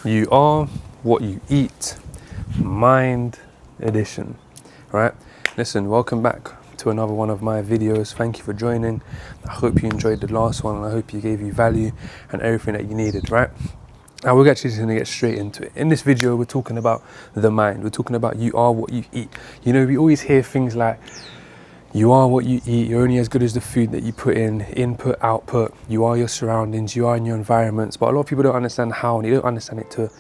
You are what you eat, mind edition, right? Listen, welcome back to another one of my videos. Thank you for joining. I hope you enjoyed the last one, and I hope you gave you value and everything that you needed, right? Now we're actually just going to get straight into it. In this video, we're talking about the mind. We're talking about you are what you eat. You know, we always hear things like, you are what you eat, you're only as good as the food that you put in, input, output, you are your surroundings, you are in your environments. But a lot of people don't understand how, and they don't understand it to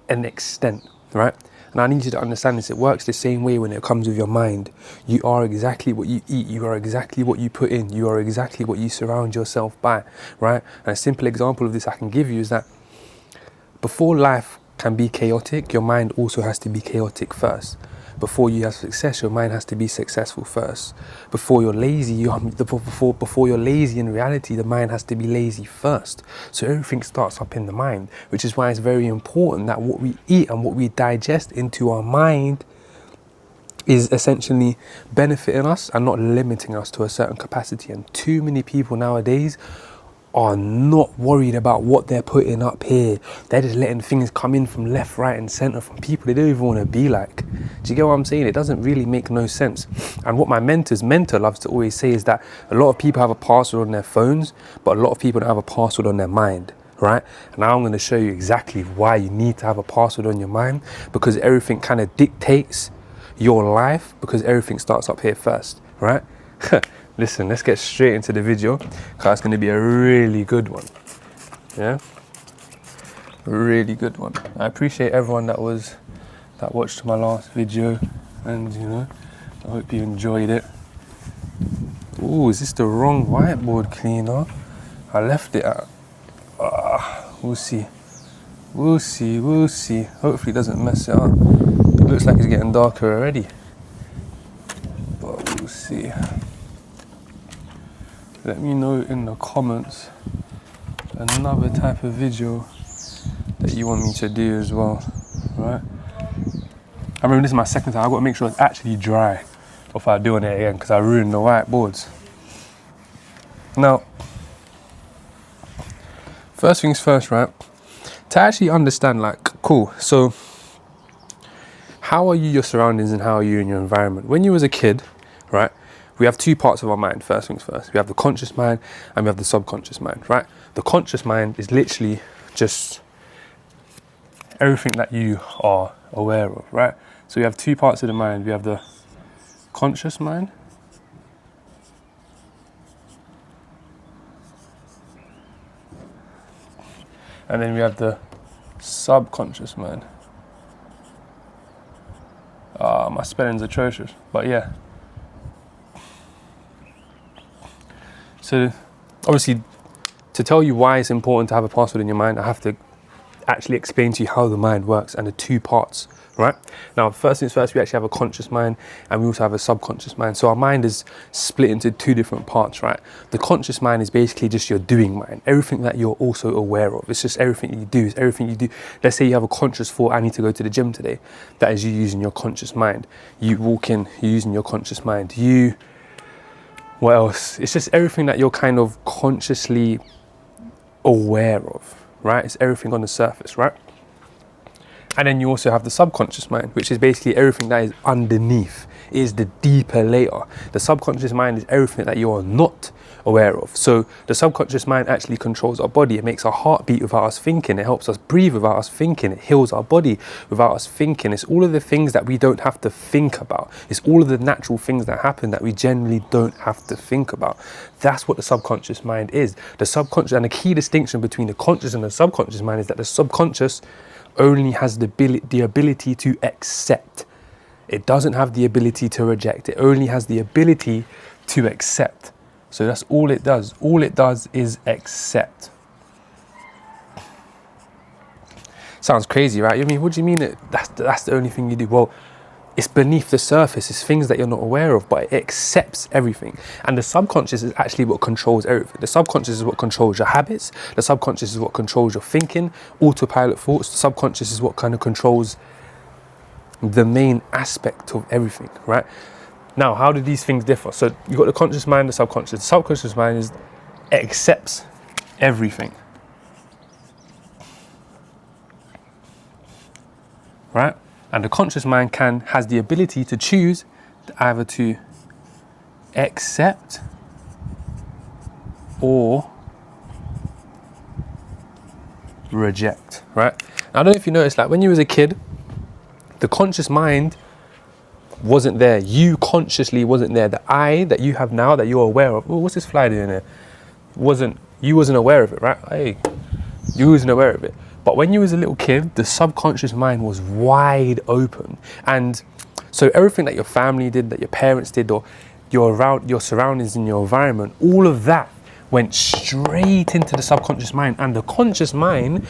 an extent, right? And I need you to understand this. It works the same way when it comes with your mind. You are exactly what you eat, you are exactly what you put in, you are exactly what you surround yourself by, right? And a simple example of this I can give you is that before life can be chaotic, your mind also has to be chaotic first. Before you have success, your mind has to be successful first. Before you're lazy, before you're lazy in reality, the mind has to be lazy first. So everything starts up in the mind, which is why it's very important that what we eat and what we digest into our mind is essentially benefiting us and not limiting us to a certain capacity. And too many people nowadays are not worried about what they're putting up here. They're just letting things come in from left, right and centre from people they don't even want to be like. Do you get what I'm saying? It doesn't really make no sense. And what my mentor loves to always say is that a lot of people have a password on their phones, but a lot of people don't have a password on their mind, right? And now I'm going to show you exactly why you need to have a password on your mind, because everything kind of dictates your life, because everything starts up here first, right? Listen, let's get straight into the video, because it's going to be a really good one. Yeah, really good one. I appreciate everyone that watched my last video, and you know, I hope you enjoyed it. Ooh, is this the wrong whiteboard cleaner? I left it at. We'll see. We'll see. Hopefully it doesn't mess it up. It looks like it's getting darker already, but we'll see. Let me know in the comments another type of video that you want me to do as well, right? I remember this is my second time. I've got to make sure it's actually dry before I do it again, because I ruined the whiteboards. Now, first things first, right? To actually understand, like, cool, so how are you your surroundings and how are you in your environment? When you was a kid, right? We have two parts of our mind, first things first. We have the conscious mind and we have the subconscious mind, right? The conscious mind is literally just everything that you are aware of, right? So we have two parts of the mind. We have the conscious mind and then we have the subconscious mind. My spelling's atrocious, but yeah. So obviously, to tell you why it's important to have a password in your mind, I have to actually explain to you how the mind works and the two parts, right? Now, first things first, we actually have a conscious mind and we also have a subconscious mind. So our mind is split into two different parts, right? The conscious mind is basically just your doing mind, everything that you're also aware of. It's just everything you do, it's everything you do. Let's say you have a conscious thought, I need to go to the gym today. That is you using your conscious mind. You walk in, you're using your conscious mind. What else? It's just everything that you're kind of consciously aware of, right? It's everything on the surface, right? And then you also have the subconscious mind, which is basically everything that is underneath. It is the deeper layer. The subconscious mind is everything that you are not aware of. So the subconscious mind actually controls our body. It makes our heart beat without us thinking. It helps us breathe without us thinking. It heals our body without us thinking. It's all of the things that we don't have to think about. It's all of the natural things that happen that we generally don't have to think about. That's what the subconscious mind is. The subconscious, and the key distinction between the conscious and the subconscious mind is that the subconscious only has the ability to accept. It doesn't have the ability to reject. It only has the ability to accept. So that's all it does. All it does is accept. Sounds crazy, right? I mean, what do you mean that's the only thing you do? Well, it's beneath the surface. It's things that you're not aware of, but it accepts everything. And the subconscious is actually what controls everything. The subconscious is what controls your habits. The subconscious is what controls your thinking, autopilot thoughts. The subconscious is what kind of controls the main aspect of everything, right? Now, how do these things differ? So you've got the conscious mind, the subconscious. The subconscious mind accepts everything. right? And the conscious mind has the ability to choose either to accept or reject, right? Now, I don't know if you noticed, like when you was a kid, the conscious mind wasn't there. You consciously wasn't there. The I that you have now that you're aware of, oh, what's this fly doing there? You wasn't aware of it, right? Hey, you wasn't aware of it. But when you was a little kid, the subconscious mind was wide open. And so everything that your family did, that your parents did, or your surroundings in your environment, all of that went straight into the subconscious mind, and the conscious mind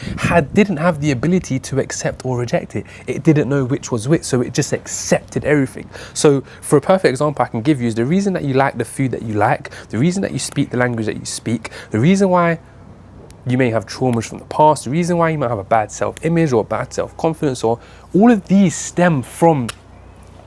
didn't have the ability to accept or reject it. It didn't know which was which, so it just accepted everything. So for a perfect example I can give you is the reason that you like the food that you like, the reason that you speak the language that you speak, the reason why you may have traumas from the past, the reason why you might have a bad self-image or bad self-confidence, or all of these stem from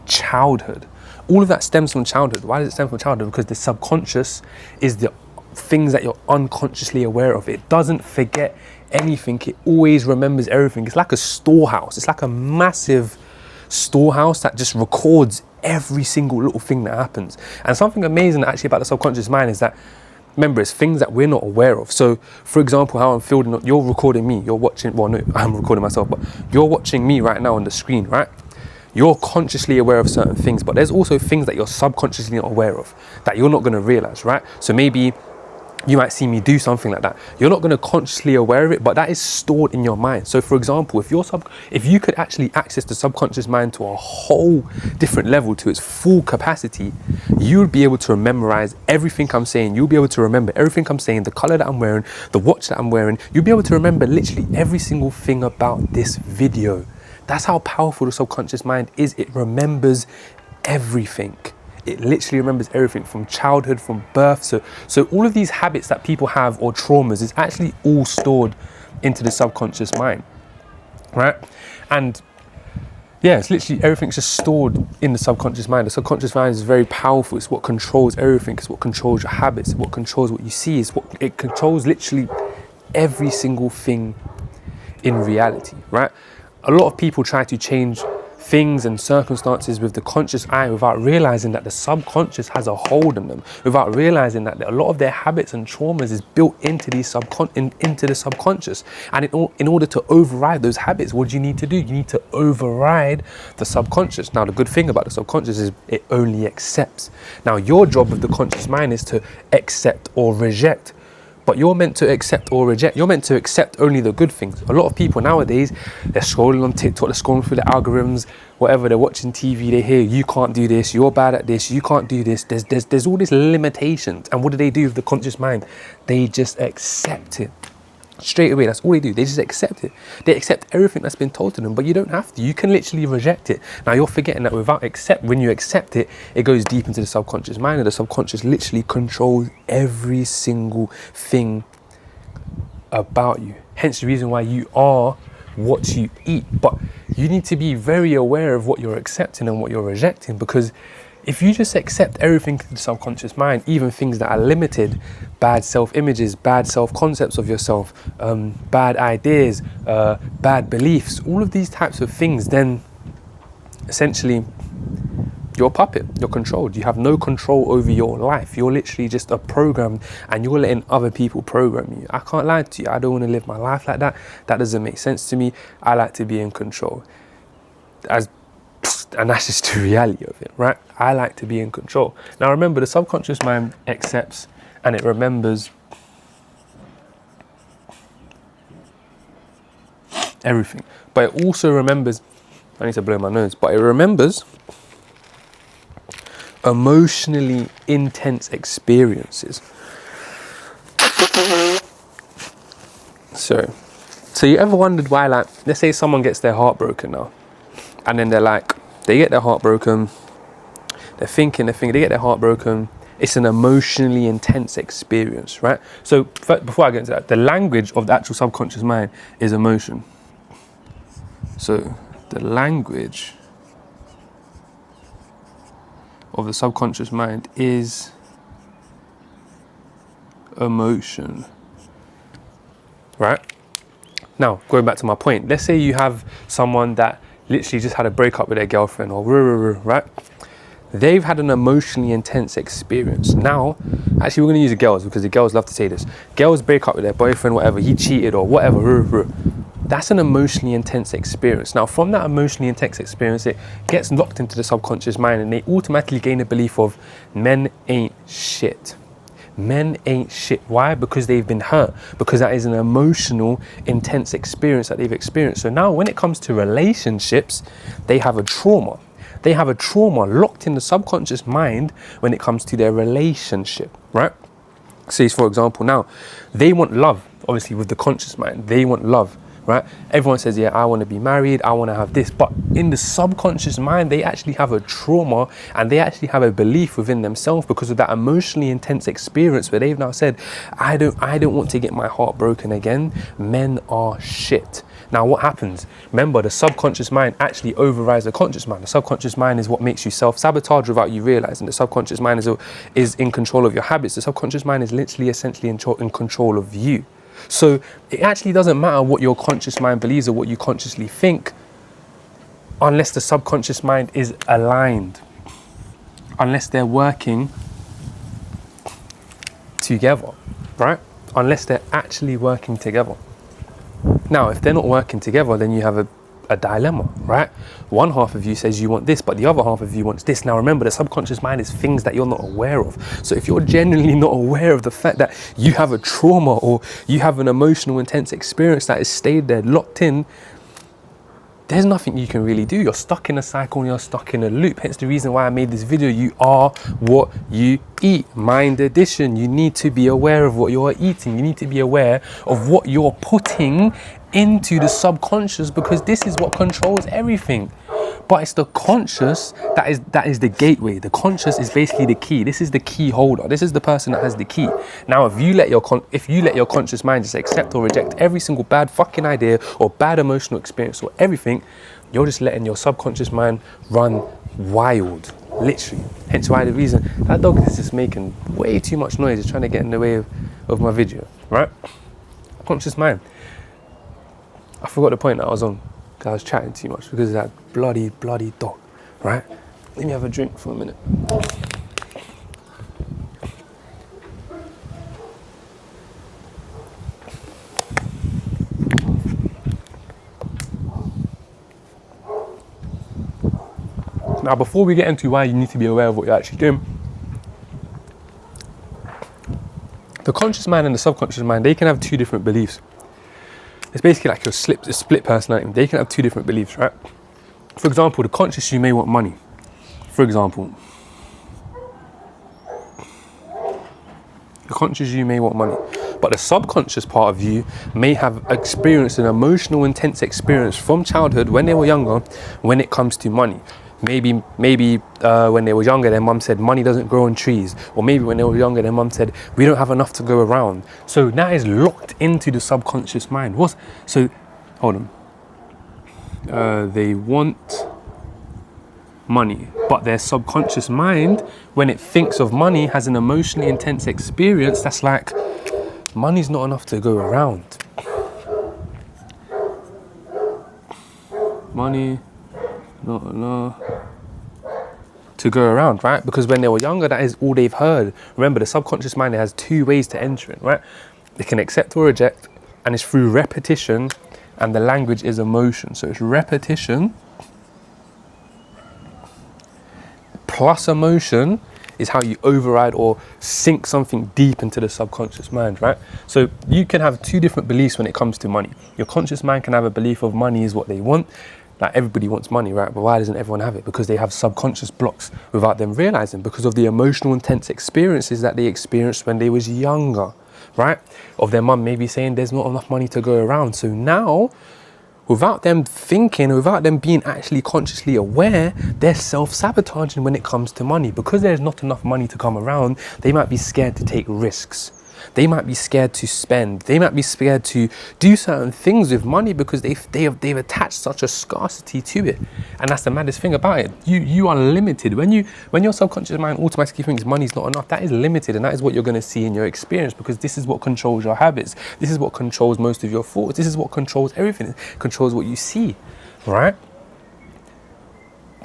childhood. All of that stems from childhood. Why does it stem from childhood? Because the subconscious is the things that you're unconsciously aware of. It doesn't forget anything. It always remembers everything. It's like a storehouse. It's like a massive storehouse that just records every single little thing that happens. And something amazing actually about the subconscious mind is that, remember, it's things that we're not aware of. So for example, how I'm feeling, you're recording me, you're watching, well no, I'm recording myself, but you're watching me right now on the screen, right? You're consciously aware of certain things, but there's also things that you're subconsciously not aware of that you're not going to realize, right? So maybe you might see me do something like that. You're not going to consciously aware of it, but that is stored in your mind. So for example, if you could actually access the subconscious mind to a whole different level, to its full capacity, you would be able to memorize everything I'm saying. You'll be able to remember everything I'm saying, the color that I'm wearing, the watch that I'm wearing. You'll be able to remember literally every single thing about this video. That's how powerful the subconscious mind is. It remembers everything. It literally remembers everything from childhood, from birth. So all of these habits that people have or traumas is actually all stored into the subconscious mind, right? And yeah, it's literally everything's just stored in the subconscious mind. The subconscious mind is very powerful. It's what controls everything. It's what controls your habits. It's what controls what you see. It controls literally every single thing in reality, right? A lot of people try to change things and circumstances with the conscious eye without realizing that the subconscious has a hold on them, without realizing that a lot of their habits and traumas is built into the subconscious. And in order to override those habits, what do you need to do? You need to override the subconscious. Now, the good thing about the subconscious is it only accepts. Now, your job with the conscious mind is to accept or reject. But you're meant to accept or reject. You're meant to accept only the good things. A lot of people nowadays, they're scrolling on TikTok, they're scrolling through the algorithms, whatever, they're watching TV, they hear, you can't do this, you're bad at this, you can't do this. There's all these limitations. And what do they do with the conscious mind? They just accept it. Straight away, that's all they do. They just accept it. They accept everything that's been told to them, but you don't have to. You can literally reject it. Now, you're forgetting that when you accept it, it goes deep into the subconscious mind, and the subconscious literally controls every single thing about you. Hence the reason why you are what you eat. But you need to be very aware of what you're accepting and what you're rejecting, because if you just accept everything to the subconscious mind, even things that are limited, bad self-images, bad self-concepts of yourself, bad ideas, bad beliefs, all of these types of things, then essentially you're a puppet, you're controlled. You have no control over your life. You're literally just a program, and you're letting other people program you. I can't lie to you. I don't want to live my life like that. That doesn't make sense to me. I like to be in control. And that's just the reality of it, right? I like to be in control. Now remember, the subconscious mind accepts and it remembers everything. But it also remembers, I need to blow my nose, but it remembers emotionally intense experiences. So you ever wondered why, like, let's say someone gets their heart broken now, and then they get their heart broken, they get their heart broken, it's an emotionally intense experience, right? So before I get into that, the language of the actual subconscious mind is emotion. So the language of the subconscious mind is emotion, right? Now, going back to my point, let's say you have someone that literally just had a breakup with their girlfriend, or right? They've had an emotionally intense experience. Now, actually, we're going to use the girls because the girls love to say this. Girls break up with their boyfriend, whatever, he cheated or whatever. That's an emotionally intense experience. Now, from that emotionally intense experience, it gets locked into the subconscious mind, and they automatically gain a belief of men ain't shit. Men ain't shit. Why? Because they've been hurt. Because that is an emotional, intense experience that they've experienced. So now when it comes to relationships, they have a trauma. They have a trauma locked in the subconscious mind when it comes to their relationship, right? Say, for example, now, they want love, obviously, with the conscious mind. They want love, right? Everyone says, yeah, I want to be married, I want to have this. But in the subconscious mind, they actually have a trauma, and they actually have a belief within themselves because of that emotionally intense experience where they've now said, I don't want to get my heart broken again. Men are shit. Now, what happens? Remember, the subconscious mind actually overrides the conscious mind. The subconscious mind is what makes you self-sabotage without you realizing. The subconscious mind is in control of your habits. The subconscious mind is literally, essentially in control of you. So it actually doesn't matter what your conscious mind believes or what you consciously think, unless the subconscious mind is aligned, unless they're working together, right? Unless they're actually working together. Now, if they're not working together, then you have a dilemma, right? One half of you says you want this, but the other half of you wants this. Now, remember, the subconscious mind is things that you're not aware of. So if you're genuinely not aware of the fact that you have a trauma or you have an emotional, intense experience that has stayed there, locked in, there's nothing you can really do. You're stuck in a cycle and you're stuck in a loop. Hence the reason why I made this video. You are what you eat. Mind addition. You need to be aware of what you're eating. You need to be aware of what you're putting into the subconscious, because this is what controls everything. But it's the conscious that is the gateway. The conscious is basically the key. This is the key holder. This is the person that has the key. Now, if you let your conscious mind just accept or reject every single bad fucking idea or bad emotional experience or everything, you're just letting your subconscious mind run wild, literally. Hence why the reason that dog is just making way too much noise. It's trying to get in the way of my video, right? Conscious mind. I forgot the point that I was on. I was chatting too much because of that bloody dog, right? Let me have a drink for a minute. Now, before we get into why you need to be aware of what you're actually doing, the conscious mind and the subconscious mind, they can have two different beliefs. It's basically like a split personality. They can have two different beliefs, right? For example, the conscious, you may want money. For example, the conscious, you may want money. But the subconscious part of you may have experienced an emotional, intense experience from childhood when they were younger when it comes to money. Maybe when they were younger, their mum said money doesn't grow on trees. Or maybe when they were younger, their mum said we don't have enough to go around. So that is locked into the subconscious mind. Hold on. They want money, but their subconscious mind, when it thinks of money, has an emotionally intense experience that's like, money's not enough to go around. Money not enough to go around, right? Because when they were younger, that is all they've heard. Remember, the subconscious mind has two ways to enter in, right? It can accept or reject, and it's through repetition, and the language is emotion. So it's repetition plus emotion is how you override or sink something deep into the subconscious mind, right? So you can have two different beliefs when it comes to money. Your conscious mind can have a belief of money is what they want. Like, everybody wants money, right? But why doesn't everyone have it? Because they have subconscious blocks without them realizing, because of the emotional intense experiences that they experienced when they was younger, right? Of their mum maybe saying there's not enough money to go around. So now, without them thinking, without them being actually consciously aware, they're self-sabotaging when it comes to money. Because there's not enough money to come around, they might be scared to take risks. They might be scared to spend. They might be scared to do certain things with money because they've attached such a scarcity to it. And that's the maddest thing about it. You are limited. When your subconscious mind automatically thinks money's not enough, that is limited, and that is what you're going to see in your experience, because this is what controls your habits. This is what controls most of your thoughts. This is what controls everything. It controls what you see, right?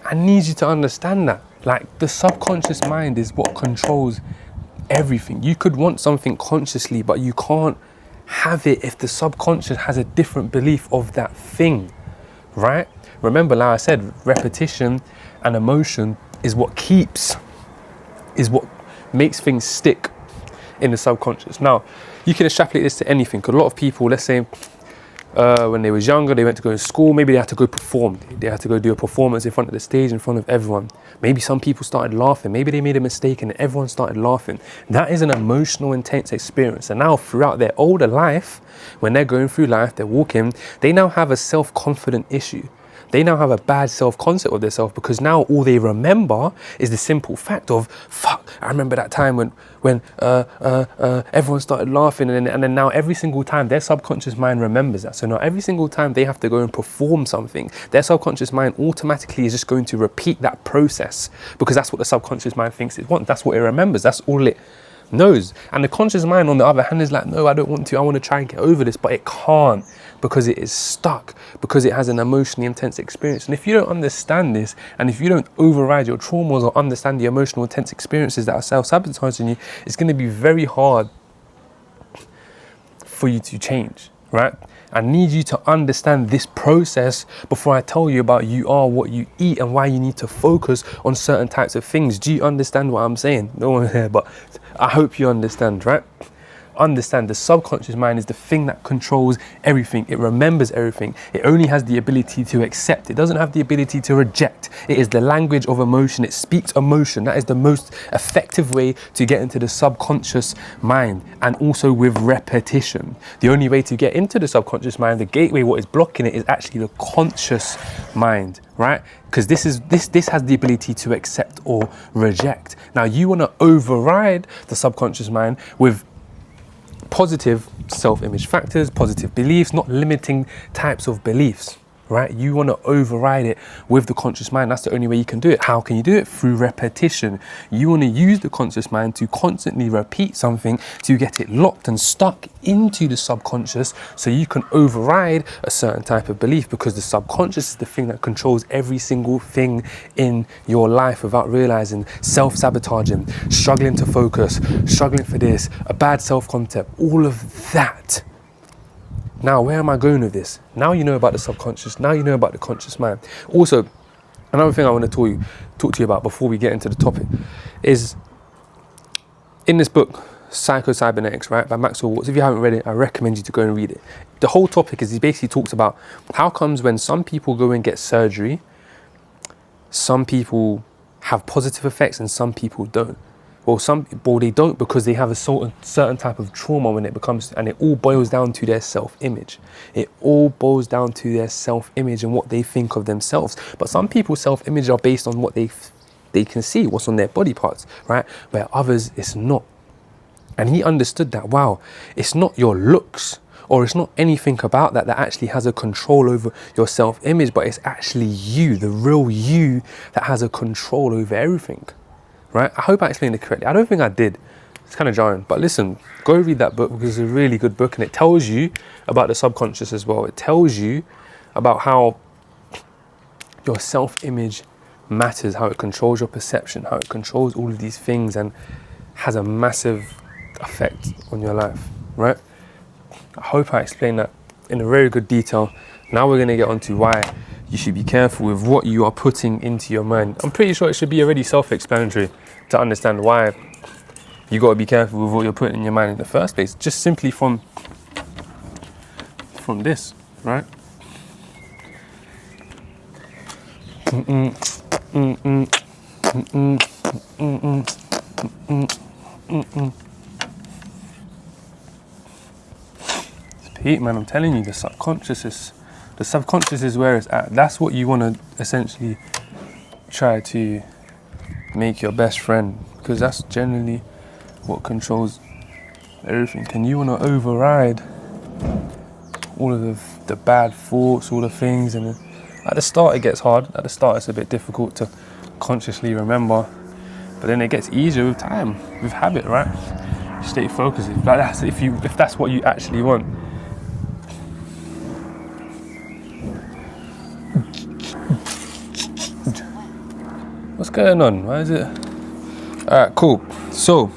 I need you to understand that. Like, the subconscious mind is what controls everything. You could want something consciously, but you can't have it if the subconscious has a different belief of that thing, right? Remember, like I said, repetition and emotion is what makes things stick in the subconscious. Now, you can extrapolate this to anything. A lot of people, let's say, when they was younger, they went to go to school, maybe they had to go perform. They had to go do a performance in front of the stage, in front of everyone. Maybe some people started laughing. Maybe they made a mistake and everyone started laughing. That is an emotional, intense experience. And now throughout their older life, when they're going through life, they're walking, they now have a self-confident issue. They now have a bad self-concept of themselves because now all they remember is the simple fact of, fuck, I remember that time when everyone started laughing, and then now every single time their subconscious mind remembers that. So now every single time they have to go and perform something, their subconscious mind automatically is just going to repeat that process because that's what the subconscious mind thinks it wants. That's what it remembers. That's all it knows. And the conscious mind, on the other hand, is like, no, I don't want to. I want to try and get over this, but it can't because it is stuck, because it has an emotionally intense experience. And if you don't understand this, and if you don't override your traumas or understand the emotional intense experiences that are self-sabotaging you, it's going to be very hard for you to change, right? I need you to understand this process before I tell you about you are what you eat and why you need to focus on certain types of things. Do you understand what I'm saying? No one here, but I hope you understand, right? Understand, the subconscious mind is the thing that controls everything. It remembers everything. It only has the ability to accept. It doesn't have the ability to reject. It is the language of emotion. It speaks emotion. That is the most effective way to get into the subconscious mind, and also with repetition. The only way to get into the subconscious mind, the gateway, what is blocking it, is actually the conscious mind, right? Because this has the ability to accept or reject. Now you want to override the subconscious mind with positive self-image factors, positive beliefs, not limiting types of beliefs, right? You want to override it with the conscious mind. That's the only way you can do it. How can you do it? Through repetition. You want to use the conscious mind to constantly repeat something to get it locked and stuck into the subconscious so you can override a certain type of belief, because the subconscious is the thing that controls every single thing in your life without realizing. Self-sabotaging, struggling to focus, struggling for this, a bad self-concept, all of that. Now, where am I going with this? Now you know about the subconscious. Now you know about the conscious mind. Also, another thing I want to talk to you about before we get into the topic is in this book, Psycho-Cybernetics, right, by Maxwell Waltz. If you haven't read it, I recommend you to go and read it. The whole topic is he basically talks about how comes when some people go and get surgery, some people have positive effects and some people don't. Well, they don't because they have a certain type of trauma when it becomes, and it all boils down to their self-image. It all boils down to their self-image and what they think of themselves. But some people's self-image are based on what they can see, what's on their body parts, right? Where others, it's not. And he understood that, wow, it's not your looks or it's not anything about that actually has a control over your self-image, but it's actually you, the real you, that has a control over everything. Right? I hope I explained it correctly. I don't think I did. It's kind of jarring. But listen, go read that book because it's a really good book, and it tells you about the subconscious as well. It tells you about how your self-image matters, how it controls your perception, how it controls all of these things and has a massive effect on your life, right? I hope I explained that in a very good detail. Now we're going to get on to why you should be careful with what you are putting into your mind. I'm pretty sure it should be already self-explanatory to understand why you got to be careful with what you're putting in your mind in the first place. Just simply from this, right? It's peak, man. I'm telling you, the subconscious is where it's at. That's what you want to essentially try to make your best friend, because that's generally what controls everything. And you want to override all of the bad thoughts, all the things. And at the start it gets hard. At the start it's a bit difficult to consciously remember, but then it gets easier with time, with habit, right? Stay focused. Like that's if that's what you actually want. What's going on? Why is it? All right, cool. So,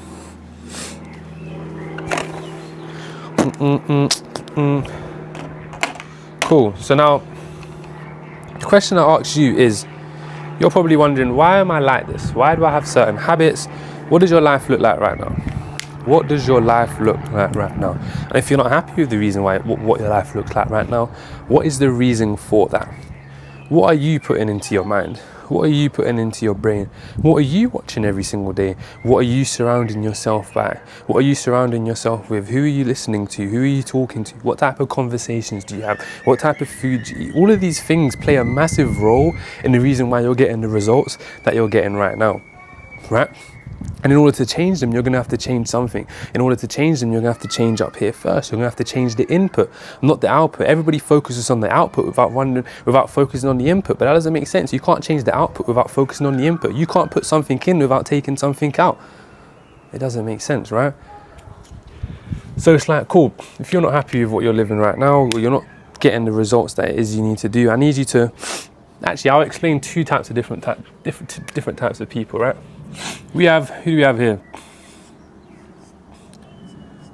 cool. So now, the question I ask you is, you're probably wondering, why am I like this? Why do I have certain habits? What does your life look like right now? What does your life look like right now? And if you're not happy with the reason why, what your life looks like right now, what is the reason for that? What are you putting into your mind? What are you putting into your brain? What are you watching every single day? What are you surrounding yourself by? What are you surrounding yourself with? Who are you listening to? Who are you talking to? What type of conversations do you have? What type of food do you eat? All of these things play a massive role in the reason why you're getting the results that you're getting right now, right? And in order to change them, you're going to have to change something. In order to change them, you're going to have to change up here first. You're going to have to change the input, not the output. Everybody focuses on the output without focusing on the input. But that doesn't make sense. You can't change the output without focusing on the input. You can't put something in without taking something out. It doesn't make sense, right? So it's like, cool. If you're not happy with what you're living right now, or you're not getting the results that it is you need to do, I need you to... Actually, I'll explain two types of different types of people, right? Who do we have here?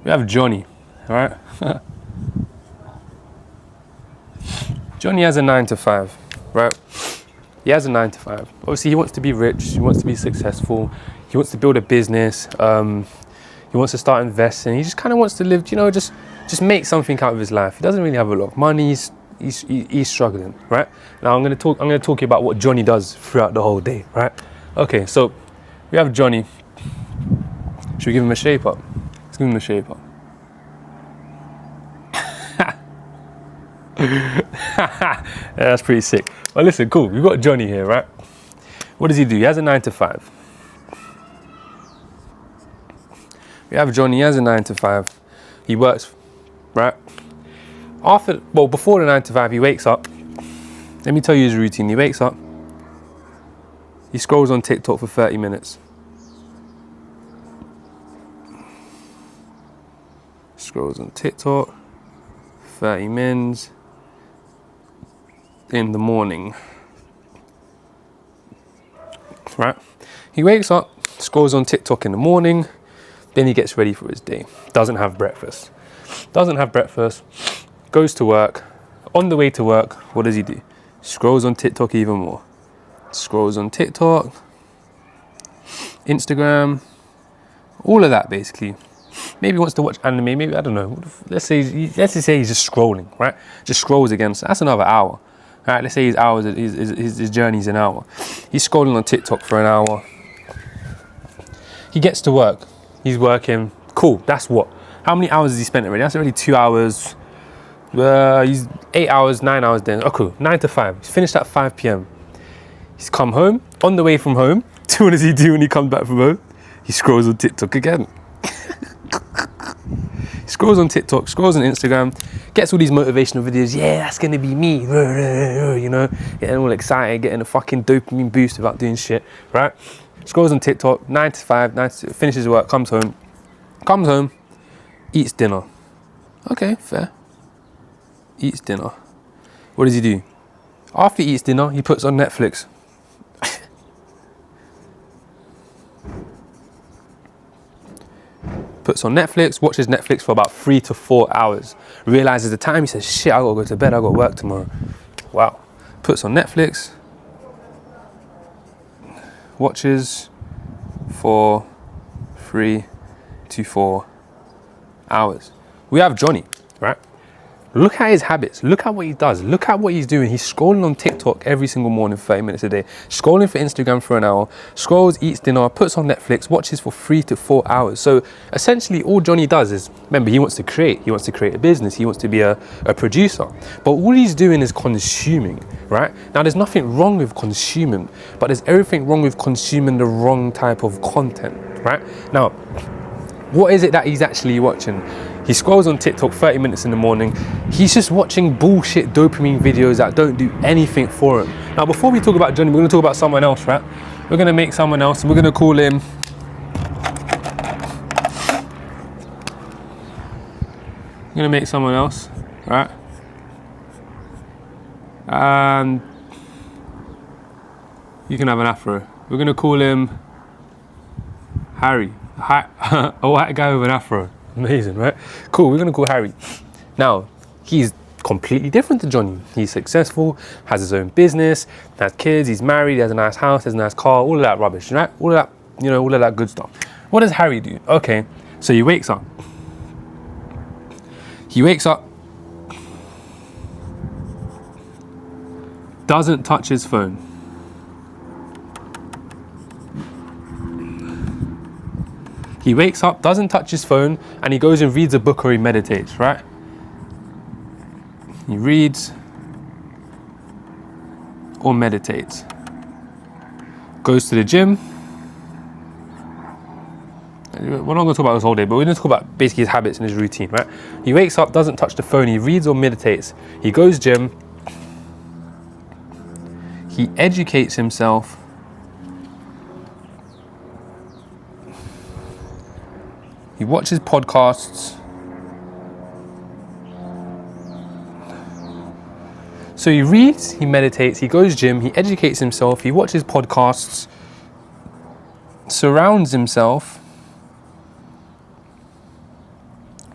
We have Johnny, all right? Johnny has a 9 to 5, right? He has a 9 to 5. Obviously, he wants to be rich. He wants to be successful. He wants to build a business. He wants to start investing. He just kind of wants to live, just make something out of his life. He doesn't really have a lot of money. He's struggling, right? Now I'm going to talk to you about what Johnny does throughout the whole day, right? Okay, so we have Johnny. Should we give him a shape up? Let's give him a shape up. Yeah, that's pretty sick. Well, listen, cool. We've got Johnny here, right? What does he do? He has a 9 to 5. We have Johnny. He has a 9 to 5. He works, right? Before the 9 to 5, he wakes up. Let me tell you his routine. He wakes up. He scrolls on TikTok for 30 minutes. Scrolls on TikTok, 30 mins in the morning. Right? He wakes up, scrolls on TikTok in the morning, then he gets ready for his day. Doesn't have breakfast. Goes to work. On the way to work, what does he do? Scrolls on TikTok even more. Scrolls on TikTok, Instagram, all of that basically. Maybe he wants to watch anime, maybe, I don't know. Let's just say he's just scrolling, right? Just scrolls again, so that's another hour. Right, let's say his journey's an hour. He's scrolling on TikTok for an hour. He gets to work, he's working, cool, that's what? How many hours has he spent already? That's already 2 hours. He's 8 hours, 9 hours then. Oh cool, 9 to 5. He's finished at 5 p.m. He's come home. On the way from home, what does he do when he comes back from home? He scrolls on TikTok again. He scrolls on TikTok, scrolls on Instagram, gets all these motivational videos. Yeah, that's gonna be me. Getting all excited, getting a fucking dopamine boost without doing shit, right? Scrolls on TikTok, 9 to 5, finishes work, comes home, eats dinner. Okay, fair. Eats dinner. What does he do? After he eats dinner, he puts on Netflix. Puts on Netflix, watches Netflix for about 3 to 4 hours. Realizes the time, he says, shit, I gotta go to bed, I got work tomorrow. Wow. Puts on Netflix, watches for 3 to 4 hours. We have Johnny, right? Look at his habits. Look at what he does. Look at what he's doing. He's scrolling on TikTok every single morning, 30 minutes a day. Scrolling for Instagram for an hour. Scrolls, eats dinner, puts on Netflix, watches for 3 to 4 hours. So essentially all Johnny does is, remember, he wants to create. He wants to create a business. He wants to be a producer. But all he's doing is consuming, right? Now, there's nothing wrong with consuming, but there's everything wrong with consuming the wrong type of content, right? Now, what is it that he's actually watching? He scrolls on TikTok 30 minutes in the morning. He's just watching bullshit dopamine videos that don't do anything for him. Now, before we talk about Johnny, we're going to talk about someone else, right? We're going to make someone else, and we're going to call him... We're going to make someone else, right? And you can have an afro. We're gonna call him Harry. A white guy with an afro. Amazing, right? Cool, we're gonna call Harry. Now, he's completely different to Johnny. He's successful, has his own business, has kids, he's married, he has a nice house, has a nice car, all of that rubbish, right? All of that, you know, all of that good stuff. What does Harry do? Okay, so he wakes up. Doesn't touch his phone. He wakes up, doesn't touch his phone, and he goes and reads a book or he meditates, right? He reads or meditates. Goes to the gym. We're not going to talk about this whole day, but we're going to talk about basically his habits and his routine, right? He wakes up, doesn't touch the phone, he reads or meditates. He goes gym. He educates himself. He watches podcasts. So he reads, he meditates, he goes gym, he educates himself, he watches podcasts, surrounds himself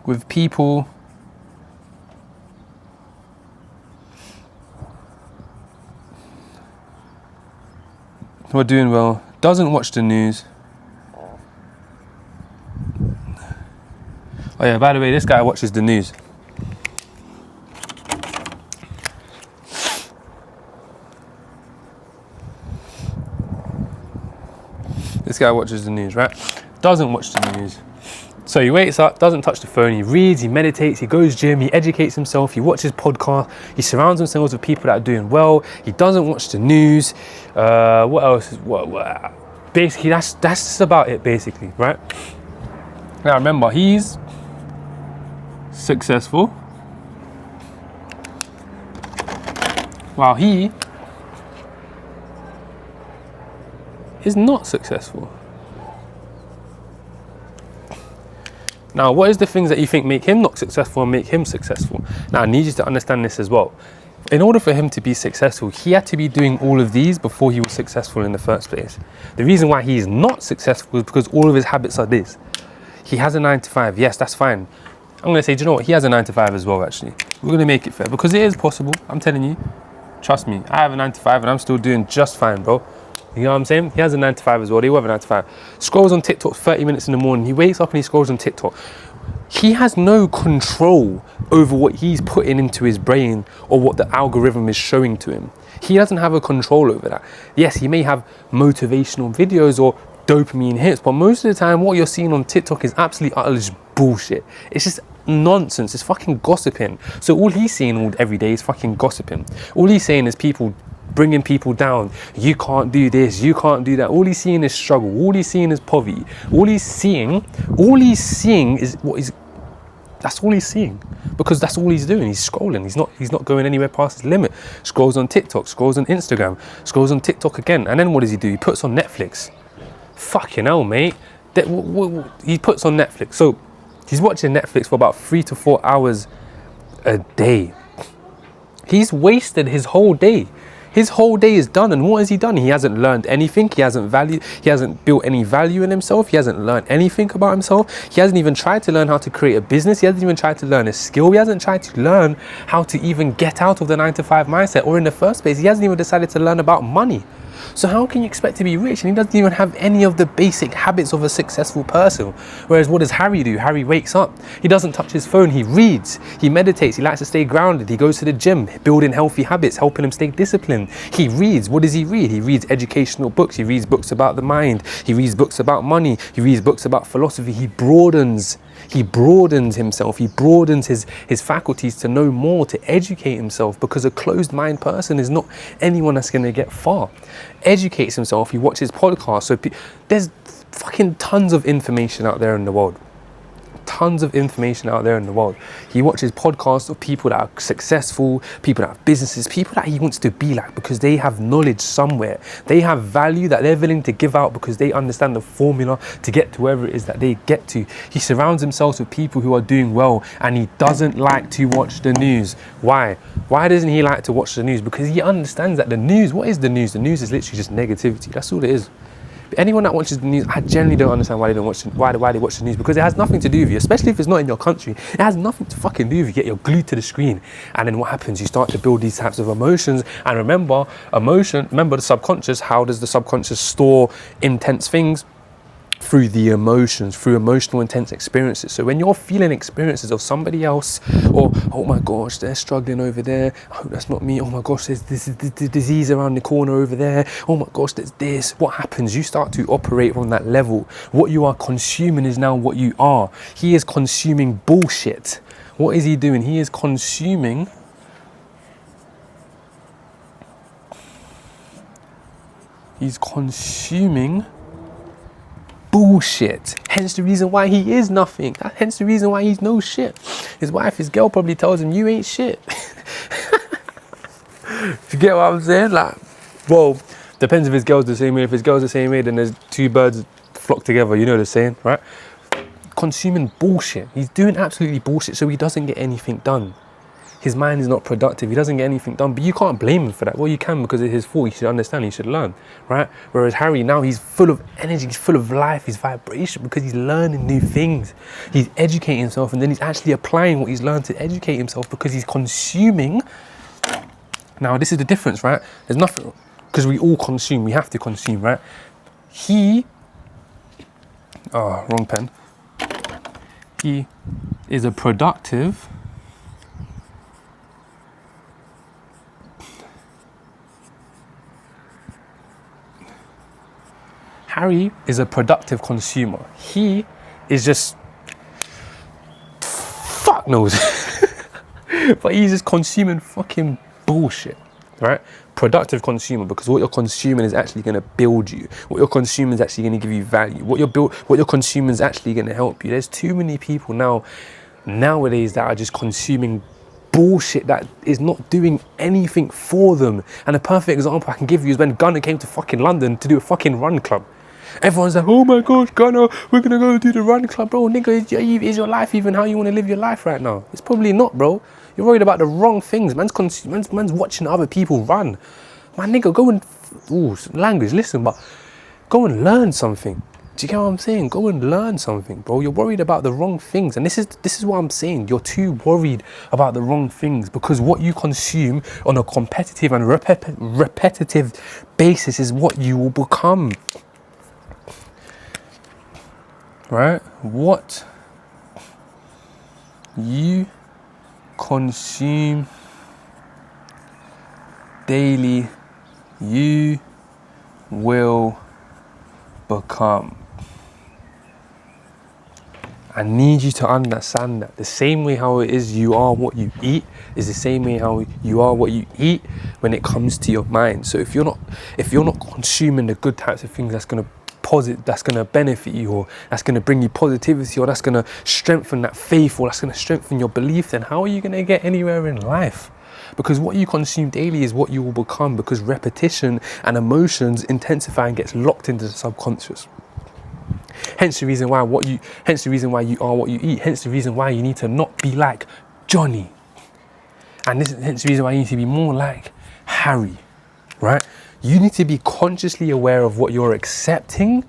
with people who are doing well, doesn't watch the news. Oh yeah, by the way, this guy watches the news. This guy watches the news, right? Doesn't watch the news. So he wakes up, doesn't touch the phone, he reads, he meditates, he goes gym, he educates himself, he watches podcasts, he surrounds himself with people that are doing well, he doesn't watch the news. What else? Basically, that's just about it, basically, right? Now remember, he's successful, while he is not successful. Now, what is the things that you think make him not successful and make him successful? Now, I need you to understand this as well. In order for him to be successful, he had to be doing all of these before he was successful in the first place. The reason why he is not successful is because all of his habits are this. He has a 9 to 5. Yes, that's fine. I'm going to say, do you know what? He has a 9 to 5 as well, actually. We're going to make it fair because it is possible. I'm telling you. Trust me. I have a 9 to 5 and I'm still doing just fine, bro. You know what I'm saying? He has a 9 to 5 as well. They all have a 9 to 5. Scrolls on TikTok 30 minutes in the morning. He wakes up and he scrolls on TikTok. He has no control over what he's putting into his brain or what the algorithm is showing to him. He doesn't have a control over that. Yes, he may have motivational videos or dopamine hits, but most of the time what you're seeing on TikTok is absolutely utter bullshit. It's just nonsense. It's fucking gossiping. So all he's seeing every day is fucking gossiping. All he's saying is people bringing people down. You can't do this, you can't do that. All he's seeing is struggle. All he's seeing is poverty. All he's seeing is what is. That's all he's seeing, because that's all he's doing. He's scrolling. He's not going anywhere past his limit. Scrolls on TikTok, scrolls on Instagram, scrolls on TikTok again, and then what does he do? He puts on Netflix. Fucking hell, mate. He puts on Netflix. So he's watching Netflix for about 3 to 4 hours a day. He's wasted his whole day. His whole day is done, and what has he done? He hasn't learned anything. He hasn't built any value in himself. He hasn't learned anything about himself. He hasn't even tried to learn how to create a business. He hasn't even tried to learn a skill. He hasn't tried to learn how to even get out of the 9 to 5 mindset, or in the first place, he hasn't even decided to learn about money. So how can you expect to be rich and he doesn't even have any of the basic habits of a successful person? Whereas what does Harry do? Harry wakes up, he doesn't touch his phone, he reads, he meditates, he likes to stay grounded, he goes to the gym, building healthy habits, helping him stay disciplined. He reads. What does he read? He reads educational books, he reads books about the mind, he reads books about money, he reads books about philosophy. He broadens himself, he broadens his faculties to know more, to educate himself, because a closed mind person is not anyone that's going to get far. Educates himself, he watches podcasts. So there's fucking tons of information out there in the world. tons of information out there in the world. He watches podcasts of people that are successful, people that have businesses, people that he wants to be like because they have knowledge somewhere. They have value that they're willing to give out because they understand the formula to get to wherever it is that they get to. He surrounds himself with people who are doing well, and he doesn't like to watch the news. Why? Why doesn't he like to watch the news? Because he understands that the news, what is the news? The news is literally just negativity. That's all it is. Anyone that watches the news, I generally don't understand why they don't watch why they watch the news, because it has nothing to do with you, especially if it's not in your country. It has nothing to fucking do with you. Yet you're glued to the screen, and then what happens? You start to build these types of emotions. And remember the subconscious. How does the subconscious store intense things? Through the emotions, through emotional intense experiences. So when you're feeling experiences of somebody else, or oh my gosh, they're struggling over there, I hope that's not me, oh my gosh, there's this disease around the corner over there, oh my gosh, there's this, what happens? You start to operate on that level. What you are consuming is now what you are. He is consuming bullshit. What is he doing? He is consuming bullshit. Hence the reason why he is nothing. Hence the reason why he's no shit. His wife, his girl probably tells him, you ain't shit. You get what I'm saying? Like, well, depends if his girl's the same way. If his girl's the same way, then there's two birds flock together. You know the saying, right? Consuming bullshit. He's doing absolutely bullshit, so he doesn't get anything done. His mind is not productive. He doesn't get anything done, but you can't blame him for that. Well, you can, because it's his fault. He should understand. He should learn, right? Whereas Harry, now he's full of energy. He's full of life. He's vibration because he's learning new things. He's educating himself, and then he's actually applying what he's learned to educate himself because he's consuming. Now, this is the difference, right? There's nothing, because we all consume. We have to consume, right? Wrong pen. He is a productive Harry is a productive consumer. He is just fuck knows. But he's just consuming fucking bullshit, right? Productive consumer, because what you're consuming is actually going to build you. What you're consuming is actually going to give you value. What you're consuming is actually going to help you. There's too many people nowadays that are just consuming bullshit that is not doing anything for them. And a perfect example I can give you is when Gunner came to fucking London to do a fucking run club. Everyone's like, oh my gosh, Gunner, we're gonna go do the run club. Bro, nigga, is your life even how you want to live your life right now? It's probably not, bro. You're worried about the wrong things. Man's watching other people run. My nigga, go and, language, listen, but go and learn something. Do you get what I'm saying? Go and learn something, bro. You're worried about the wrong things. And this is what I'm saying. You're too worried about the wrong things, because what you consume on a competitive and repetitive basis is what you will become. Right? What you consume daily, you will become. I need you to understand that. The same way how it is you are what you eat is the same way how you are what you eat when it comes to your mind. So if you're not consuming the good types of things that's going to benefit you, or that's going to bring you positivity, or that's going to strengthen that faith, or that's going to strengthen your belief, then how are you going to get anywhere in life? Because what you consume daily is what you will become, because repetition and emotions intensify and gets locked into the subconscious. Hence the reason why you are what you eat. Hence the reason why you need to not be like Johnny. And hence the reason why you need to be more like Harry, right? You need to be consciously aware of what you're accepting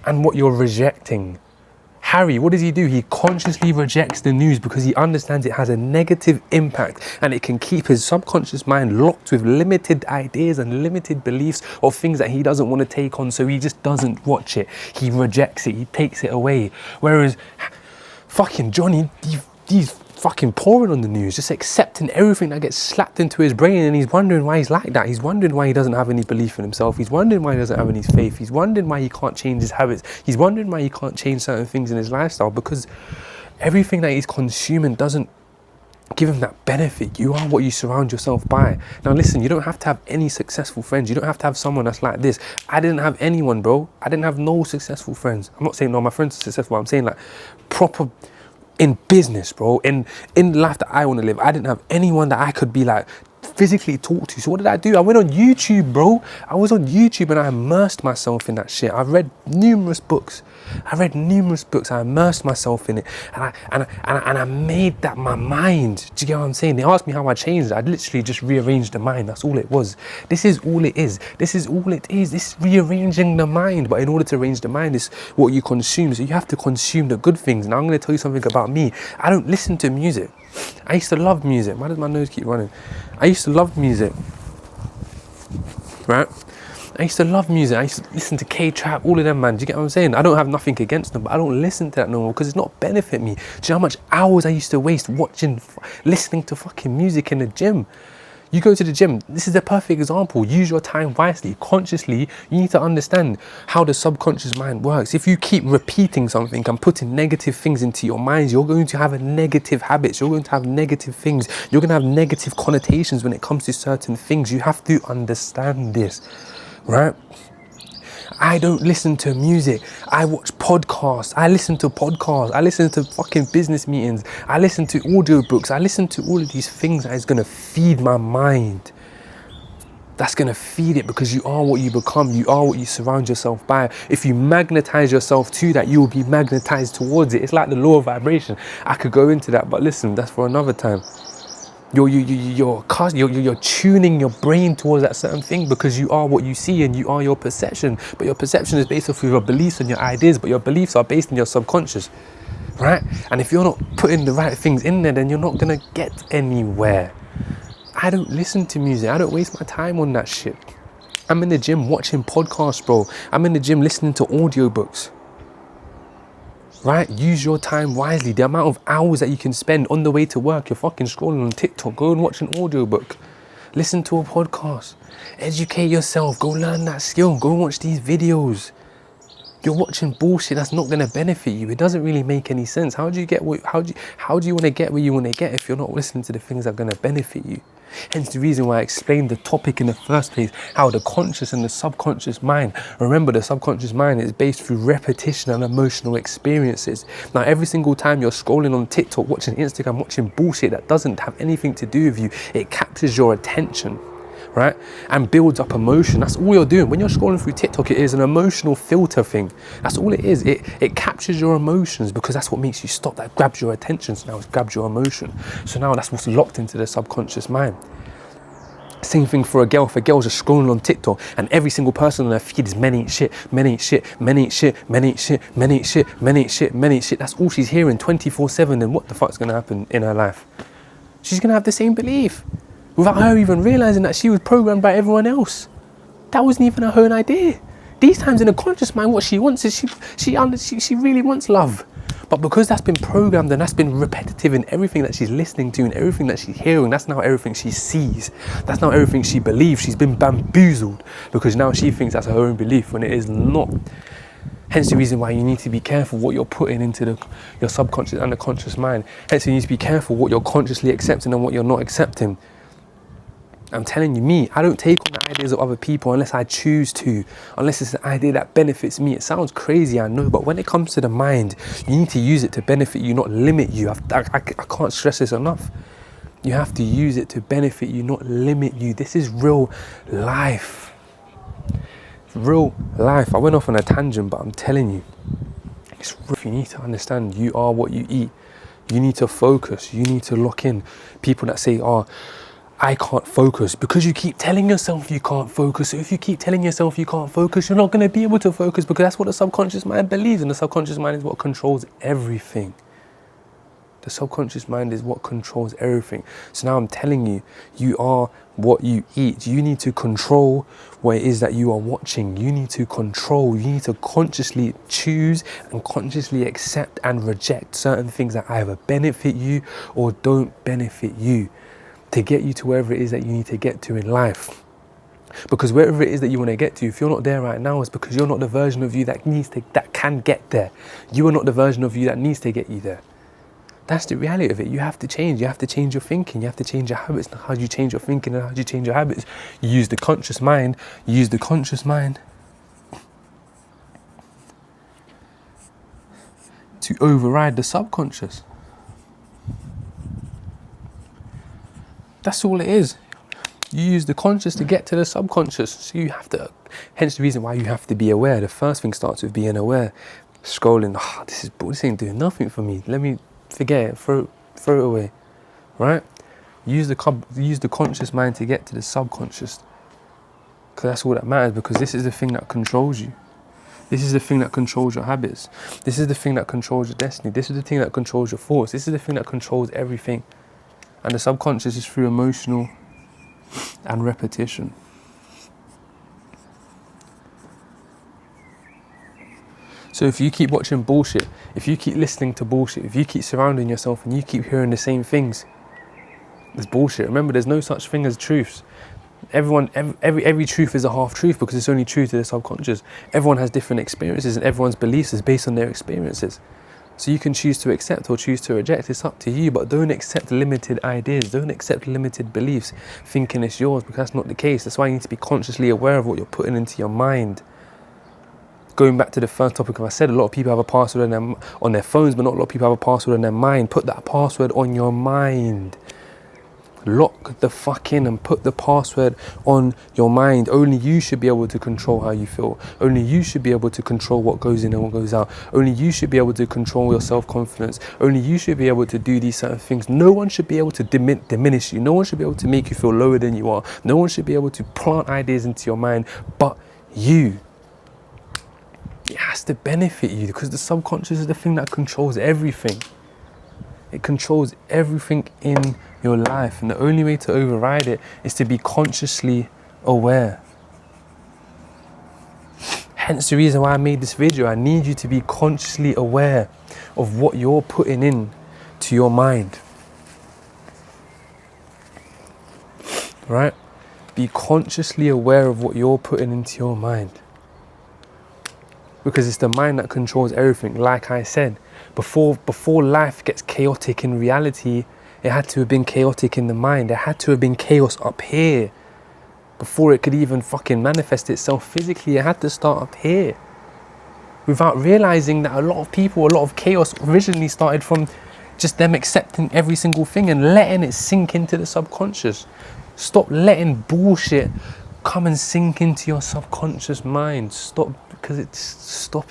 and what you're rejecting. Harry, what does he do? He consciously rejects the news because he understands it has a negative impact, and it can keep his subconscious mind locked with limited ideas and limited beliefs of things that he doesn't want to take on, so he just doesn't watch it. He rejects it. He takes it away. Whereas fucking Johnny, he's fucking pouring on the news, just accepting everything that gets slapped into his brain, and he's wondering why he's like that. He's wondering why he doesn't have any belief in himself. He's wondering why he doesn't have any faith. He's wondering why he can't change his habits. He's wondering why he can't change certain things in his lifestyle, because everything that he's consuming doesn't give him that benefit. You are what you surround yourself by. Now listen, you don't have to have any successful friends. You don't have to have someone that's like this. I didn't have anyone, bro. I didn't have no successful friends. I'm not saying no, my friends are successful. I'm saying like proper in business, bro, in the life that I want to live. I didn't have anyone that I could be like physically talk to. So what did I do? I went on YouTube, bro. I was on YouTube and I immersed myself in that shit. I read numerous books. I immersed myself in it, and I made that my mind. Do you get what I'm saying? They asked me how I changed it. I literally just rearranged the mind. That's all it was. This is all it is. This is rearranging the mind. But in order to arrange the mind, is what you consume. So you have to consume the good things. Now I'm going to tell you something about me. I don't listen to music. I used to love music. Why does my nose keep running? I used to love music, right? I used to love music. I used to listen to K-Trap, all of them, man. Do you get what I'm saying? I don't have nothing against them, but I don't listen to that no more because it's not benefit me. Do you know how much hours I used to waste listening to fucking music in the gym? You go to the gym, this is the perfect example. Use your time wisely, consciously. You need to understand how the subconscious mind works. If you keep repeating something and putting negative things into your minds, you're going to have a negative habits. You're going to have negative things. You're going to have negative connotations when it comes to certain things. You have to understand this, right? I don't listen to music. I watch podcasts. I listen to podcasts. I listen to fucking business meetings. I listen to audiobooks. I listen to all of these things that is going to feed my mind. That's going to feed it, because you are what you become. You are what you surround yourself by. If you magnetize yourself to that, you will be magnetized towards it. It's like the law of vibration. I could go into that, but listen, that's for another time. You're tuning your brain towards that certain thing because you are what you see and you are your perception. But your perception is based off of your beliefs and your ideas, but your beliefs are based in your subconscious, right? And if you're not putting the right things in there, then you're not gonna get anywhere. I don't listen to music. I don't waste my time on that shit. I'm in the gym watching podcasts, bro. I'm in the gym listening to audiobooks. Right? Use your time wisely. The amount of hours that you can spend on the way to work, you're fucking scrolling on TikTok. Go and watch an audiobook. Listen to a podcast. Educate yourself. Go learn that skill. Go watch these videos. You're watching bullshit that's not going to benefit you. It doesn't really make any sense. How do you want to get where you want to get if you're not listening to the things that are going to benefit you? Hence the reason why I explained the topic in the first place, how the conscious and the subconscious mind. Remember, the subconscious mind is based through repetition and emotional experiences. Now, every single time you're scrolling on TikTok, watching Instagram, watching bullshit that doesn't have anything to do with you, it captures your attention, right? And builds up emotion. That's all you're doing. When you're scrolling through TikTok, it is an emotional filter thing. That's all it is. It captures your emotions because that's what makes you stop. That grabs your attention. So now it grabs your emotion. So now that's what's locked into the subconscious mind. Same thing for a girl. If a girl's just scrolling on TikTok and every single person on her feed is men ain't shit, men ain't shit, men ain't shit, men ain't shit, men ain't shit, men ain't shit, men ain't shit. That's all she's hearing 24/7. Then what the fuck's going to happen in her life? She's going to have the same belief without her even realizing that she was programmed by everyone else. That wasn't even her own idea. These times in the conscious mind, what she wants is she really wants love. But because that's been programmed and that's been repetitive in everything that she's listening to and everything that she's hearing, that's now everything she sees. That's now everything she believes. She's been bamboozled because now she thinks that's her own belief when it is not. Hence the reason why you need to be careful what you're putting into your subconscious and the conscious mind. Hence you need to be careful what you're consciously accepting and what you're not accepting. I'm telling you, I don't take on the ideas of other people unless I choose to, unless it's an idea that benefits me. It sounds crazy, I know, but when it comes to the mind, you need to use it to benefit you, not limit you. I can't stress this enough. You have to use it to benefit you, not limit you. This is real life. Real life. I went off on a tangent, but I'm telling you, it's real. You need to understand you are what you eat. You need to focus. You need to lock in. People that say, I can't focus, because you keep telling yourself you can't focus. So if you keep telling yourself you can't focus, you're not going to be able to focus, because that's what the subconscious mind believes, and the subconscious mind is what controls everything. The subconscious mind is what controls everything. So now I'm telling you, you are what you eat. You need to control what it is that you are watching. You need to control. You need to consciously choose and consciously accept and reject certain things that either benefit you or don't benefit you, to get you to wherever it is that you need to get to in life. Because wherever it is that you want to get to, if you're not there right now, it's because you're not the version of you that can get there. You are not the version of you that needs to get you there. That's the reality of it. You have to change. You have to change your thinking. You have to change your habits. Now, how do you change your thinking and how do you change your habits? You use the conscious mind. You use the conscious mind to override the subconscious. That's all it is. You use the conscious to get to the subconscious. So you have to, hence the reason why you have to be aware. The first thing starts with being aware. Scrolling, this ain't doing nothing for me. Let me forget it, throw it away, right? Use the conscious mind to get to the subconscious. Because that's all that matters, because this is the thing that controls you. This is the thing that controls your habits. This is the thing that controls your destiny. This is the thing that controls your thoughts. This is the thing that controls everything. And the subconscious is through emotional and repetition. So if you keep watching bullshit, if you keep listening to bullshit, if you keep surrounding yourself and you keep hearing the same things, it's bullshit. Remember, there's no such thing as truths. Every truth is a half truth, because it's only true to the subconscious. Everyone has different experiences, and everyone's beliefs is based on their experiences. So you can choose to accept or choose to reject. It's up to you, but don't accept limited ideas. Don't accept limited beliefs, thinking it's yours, because that's not the case. That's why you need to be consciously aware of what you're putting into your mind. Going back to the first topic, I said a lot of people have a password on their phones, but not a lot of people have a password on their mind. Put that password on your mind. Lock the fuck in and put the password on your mind. Only you should be able to control how you feel. Only you should be able to control what goes in and what goes out. Only you should be able to control your self-confidence. Only you should be able to do these certain things. No one should be able to diminish you. No one should be able to make you feel lower than you are. No one should be able to plant ideas into your mind but you. It has to benefit you, because the subconscious is the thing that controls everything. It controls everything in your life, and the only way to override it is to be consciously aware. Hence the reason why I made this video. I need you to be consciously aware of what you're putting in to your mind. Right? Be consciously aware of what you're putting into your mind. Because it's the mind that controls everything. Like I said, before life gets chaotic in reality, it had to have been chaotic in the mind. There had to have been chaos up here. Before it could even fucking manifest itself physically, it had to start up here. Without realizing that a lot of chaos originally started from just them accepting every single thing and letting it sink into the subconscious. Stop letting bullshit come and sink into your subconscious mind. Stop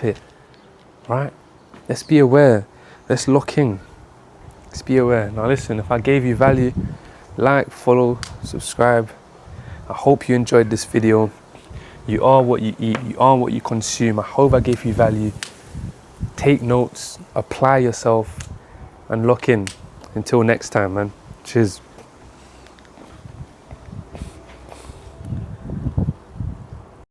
it, right? Let's be aware. Let's lock in. Let's be aware. Now listen, if I gave you value, like, follow, subscribe. I hope you enjoyed this video. You are what you eat. You are what you consume. I hope I gave you value. Take notes, apply yourself, and lock in. Until next time, man. Cheers.